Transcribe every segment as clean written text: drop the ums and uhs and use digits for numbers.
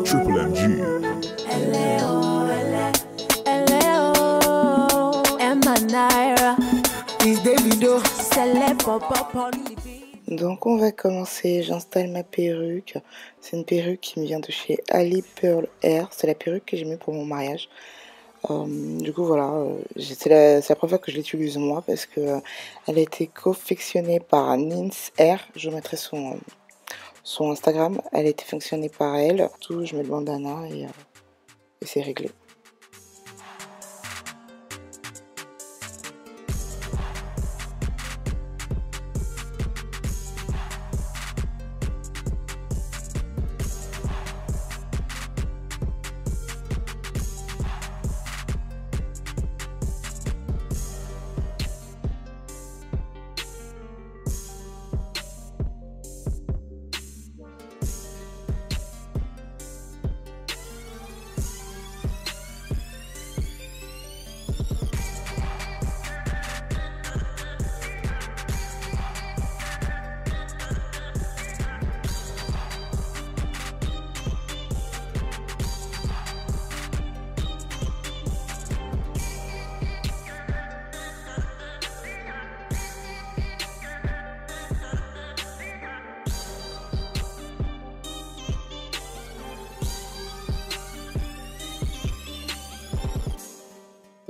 Triple MG. Donc on va commencer, j'installe ma perruque. C'est une perruque qui me vient de chez Ali Pearl Hair. C'est la perruque que j'ai mis pour mon mariage. Du coup voilà, c'est la première fois que je l'utilise moi parce que elle a été confectionnée par Nins Hair. Je mettrai son Instagram. Elle a été fonctionnée par elle. Tout, je mets le bandana et c'est réglé.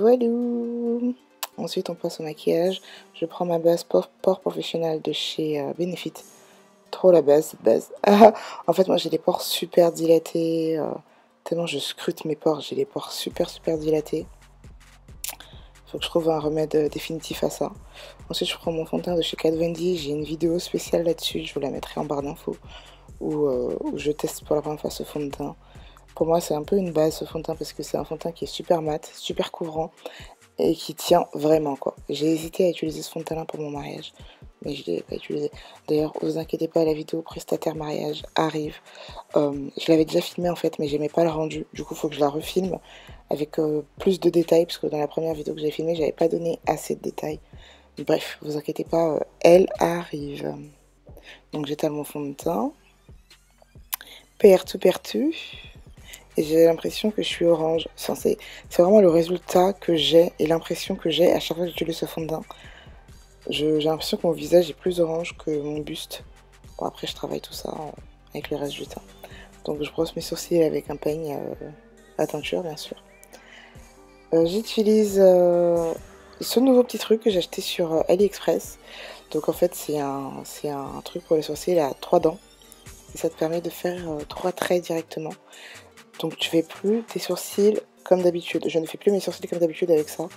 Voilà. Ensuite, on passe au maquillage. Je prends ma base pore professionnel de chez Benefit. Trop la base, cette base. En fait, moi, j'ai des pores super dilatés. Tellement je scrute mes pores, j'ai les pores super dilatés. Faut que je trouve un remède définitif à ça. Ensuite, je prends mon fond de teint de chez Kat Von D. J'ai une vidéo spéciale là-dessus. Je vous la mettrai en barre d'infos où je teste pour la première fois ce fond de teint. Pour moi, c'est un peu une base ce fond de teint parce que c'est un fond de teint qui est super mat, super couvrant et qui tient vraiment quoi. J'ai hésité à utiliser ce fond de teint là pour mon mariage, mais je ne l'ai pas utilisé. D'ailleurs, vous inquiétez pas, la vidéo prestataire mariage arrive. Je l'avais déjà filmé en fait, mais j'aimais pas le rendu. Du coup, il faut que je la refilme avec plus de détails parce que dans la première vidéo que j'ai filmée, j'avais pas donné assez de détails. Bref, vous inquiétez pas, elle arrive. Donc j'étale mon fond de teint. Pertu. Et j'ai l'impression que je suis orange. Enfin, c'est vraiment le résultat que j'ai et l'impression que j'ai à chaque fois que j'utilise ce fond de teint. J'ai l'impression que mon visage est plus orange que mon buste. Bon, après, je travaille tout ça avec le reste du teint. Donc, je brosse mes sourcils avec un peigne à teinture, bien sûr. J'utilise ce nouveau petit truc que j'ai acheté sur AliExpress. Donc, en fait, c'est un truc pour les sourcils à 3 dents. Et ça te permet de faire 3 traits directement. Donc tu fais plus tes sourcils comme d'habitude. Je ne fais plus mes sourcils comme d'habitude avec ça.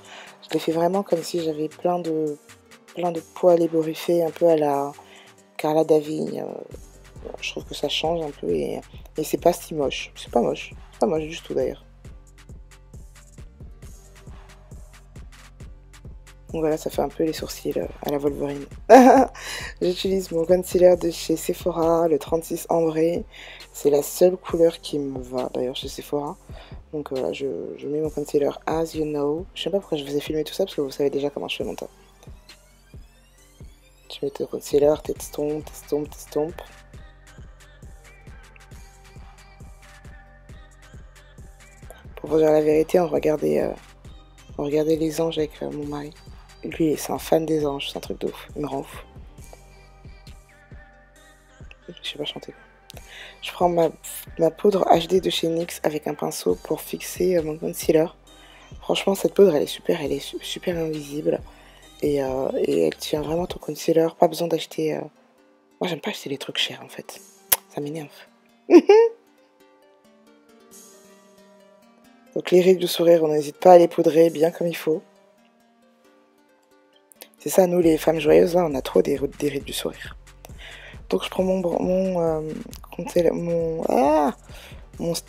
Je les fais vraiment comme si j'avais plein de poils ébouriffés, un peu à la Carla Davigne. Je trouve que ça change un peu et c'est pas si moche. C'est pas moche. C'est pas moche du tout d'ailleurs. Donc voilà, ça fait un peu les sourcils à la Wolverine. J'utilise mon concealer de chez Sephora, le 36 ambré. C'est la seule couleur qui me va d'ailleurs chez Sephora. Donc voilà, je mets mon concealer As You Know. Je sais pas pourquoi je vous ai filmé tout ça parce que vous savez déjà comment je fais mon teint. Tu mets ton concealer, t'estompes. Pour vous dire la vérité, on regardait les anges avec mon mari. Lui, c'est un fan des anges, c'est un truc de ouf, il me rend ouf. Je sais pas chanter. Je prends ma poudre HD de chez NYX avec un pinceau pour fixer mon concealer. Franchement, cette poudre, elle est super invisible. Et elle tient vraiment ton concealer. Pas besoin d'acheter... Moi, j'aime pas acheter des trucs chers, en fait. Ça m'énerve. Donc, les rides du sourire, on n'hésite pas à les poudrer bien comme il faut. C'est ça, nous, les femmes joyeuses, là, on a trop des rides du sourire. Donc je prends mon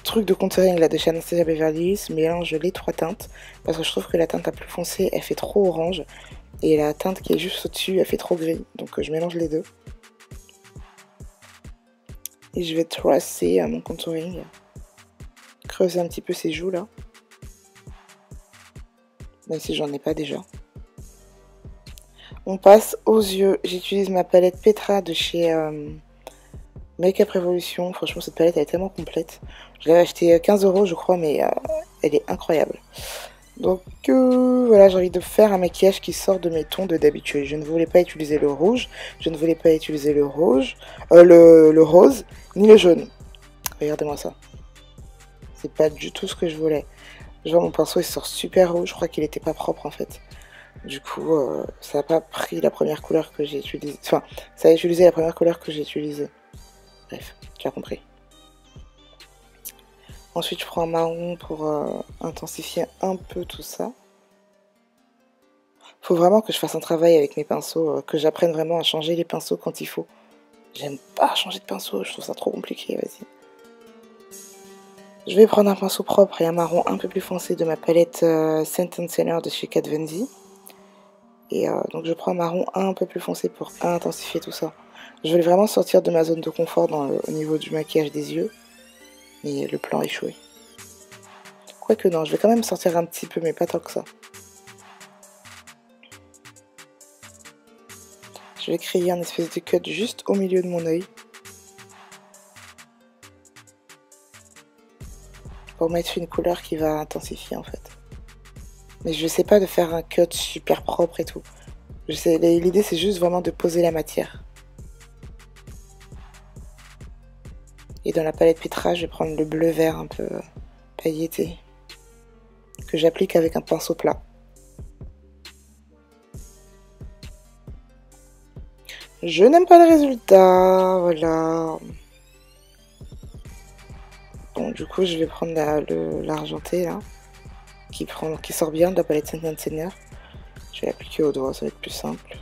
truc de contouring là de chez Anastasia Beverly Hills, mélange les 3 teintes parce que je trouve que la teinte la plus foncée elle fait trop orange et la teinte qui est juste au-dessus elle fait trop gris, donc je mélange les deux. Et je vais tracer mon contouring, creuser un petit peu ces joues là, même si j'en ai pas déjà. On passe aux yeux. J'utilise ma palette Petra de chez Make-up Revolution, franchement cette palette elle est tellement complète. Je l'avais acheté 15 € je crois, mais elle est incroyable. Donc voilà, j'ai envie de faire un maquillage qui sort de mes tons de d'habitude. Je ne voulais pas utiliser le rouge, je ne voulais pas utiliser le rouge, le rose, ni le jaune. Regardez-moi ça. C'est pas du tout ce que je voulais. Genre mon pinceau il sort super rouge, je crois qu'il était pas propre en fait. Du coup, ça n'a pas pris la première couleur que j'ai utilisée. Enfin, ça a utilisé la première couleur que j'ai utilisée. Bref, tu as compris. Ensuite, je prends un marron pour intensifier un peu tout ça. Faut vraiment que je fasse un travail avec mes pinceaux, que j'apprenne vraiment à changer les pinceaux quand il faut. J'aime pas changer de pinceau, je trouve ça trop compliqué, vas-y. Je vais prendre un pinceau propre et un marron un peu plus foncé de ma palette Scent & Senner de chez Kat Von D. Et donc je prends un marron un peu plus foncé pour intensifier tout ça. Je voulais vraiment sortir de ma zone de confort au niveau du maquillage des yeux. Mais le plan a échoué. Quoique non, je vais quand même sortir un petit peu, mais pas tant que ça. Je vais créer un espèce de cut juste au milieu de mon œil. Pour mettre une couleur qui va intensifier en fait. Mais je sais pas de faire un cut super propre et tout. L'idée c'est juste vraiment de poser la matière. Et dans la palette Petra, je vais prendre le bleu vert un peu pailleté. Que j'applique avec un pinceau plat. Je n'aime pas le résultat, voilà. Bon, du coup, je vais prendre l'argenté là, qui sort bien de la palette Scent & Senner. Je vais l'appliquer au doigt, ça va être plus simple.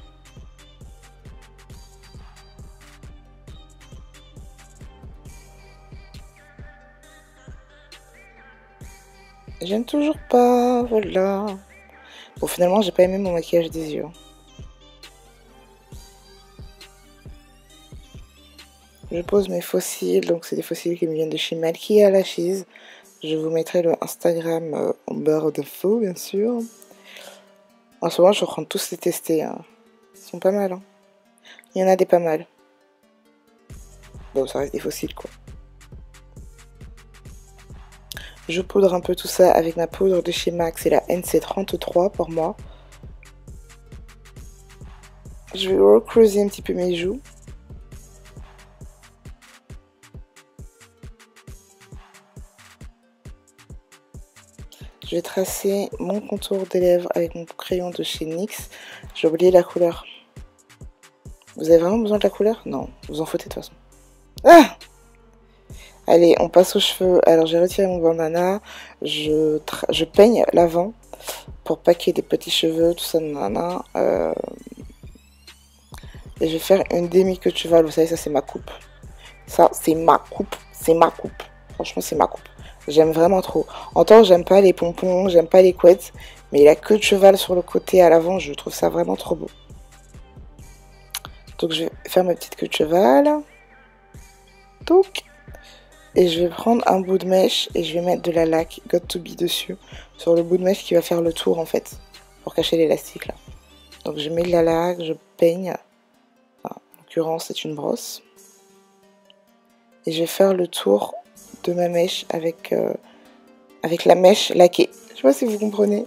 J'aime toujours pas, voilà. Bon, finalement, j'ai pas aimé mon maquillage des yeux. Je pose mes fossiles, donc c'est des fossiles qui me viennent de chez Malkia Lashes. Je vous mettrai le Instagram en barre d'infos, bien sûr. En ce moment, je suis en train de tous les tester. Hein. Ils sont pas mal. Hein. Il y en a des pas mal. Bon, ça reste des fossiles, quoi. Je poudre un peu tout ça avec ma poudre de chez MAC, c'est la NC33 pour moi. Je vais recreuser un petit peu mes joues. Je vais tracer mon contour des lèvres avec mon crayon de chez NYX. J'ai oublié la couleur. Vous avez vraiment besoin de la couleur? Non, vous en foutez de toute façon. Ah! Allez, on passe aux cheveux. Alors, j'ai retiré mon bandana. Je peigne l'avant pour pas qu'il y ait des petits cheveux, tout ça, nanana. Et je vais faire une demi-queue de cheval. Vous savez, ça, c'est ma coupe. Ça, c'est ma coupe. C'est ma coupe. Franchement, c'est ma coupe. J'aime vraiment trop. En tant que j'aime pas les pompons, j'aime pas les couettes. Mais la queue de cheval sur le côté à l'avant, je trouve ça vraiment trop beau. Donc, je vais faire ma petite queue de cheval. Donc, et je vais prendre un bout de mèche et je vais mettre de la laque Got To Be dessus. Sur le bout de mèche qui va faire le tour en fait. Pour cacher l'élastique là. Donc je mets de la laque, je peigne. Enfin, en l'occurrence c'est une brosse. Et je vais faire le tour de ma mèche avec la mèche laquée. Je sais pas si vous comprenez.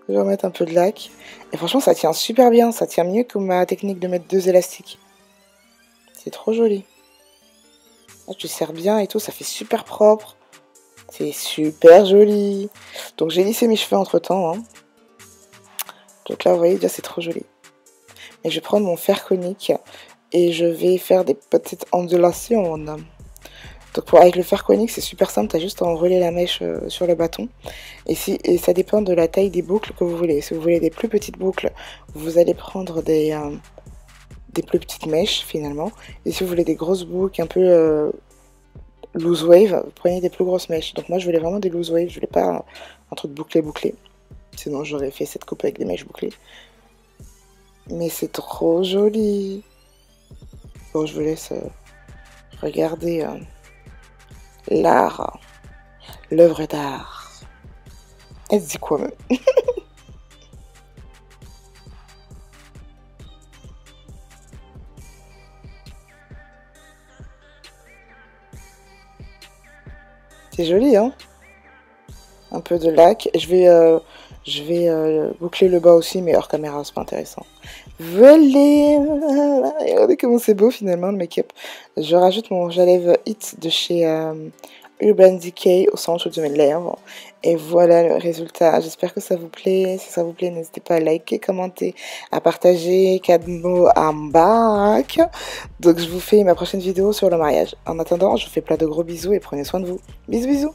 Je vais remettre un peu de laque. Et franchement ça tient super bien. Ça tient mieux que ma technique de mettre 2 élastiques. C'est trop joli. Là, tu serres bien et tout, ça fait super propre. C'est super joli. Donc j'ai lissé mes cheveux entre temps. Hein. Donc là, vous voyez, déjà c'est trop joli. Et je vais prendre mon fer conique et je vais faire des petites ondulations. Donc avec le fer conique, c'est super simple. Tu as juste à enrouler la mèche sur le bâton. Et ça dépend de la taille des boucles que vous voulez. Si vous voulez des plus petites boucles, vous allez prendre des plus petites mèches finalement. Et si vous voulez des grosses boucles un peu loose wave, vous prenez des plus grosses mèches. Donc moi je voulais vraiment des loose wave, je voulais pas un truc bouclé. Sinon j'aurais fait cette coupe avec des mèches bouclées. Mais c'est trop joli. Bon, je vous laisse regarder l'art, l'œuvre d'art. Elle se dit quoi même? C'est joli, hein? Un peu de lac. Je vais boucler le bas aussi, mais hors caméra, c'est pas intéressant. Volé! Et regardez comment c'est beau finalement le make-up. Je rajoute mon rouge à lèvres Hit de chez Urban Decay au centre de mes lèvres. Et voilà le résultat. J'espère que ça vous plaît. Si ça vous plaît, n'hésitez pas à liker, commenter, à partager. 4 mots en bac. Donc je vous fais ma prochaine vidéo sur le mariage. En attendant, je vous fais plein de gros bisous et prenez soin de vous. Bisous bisous!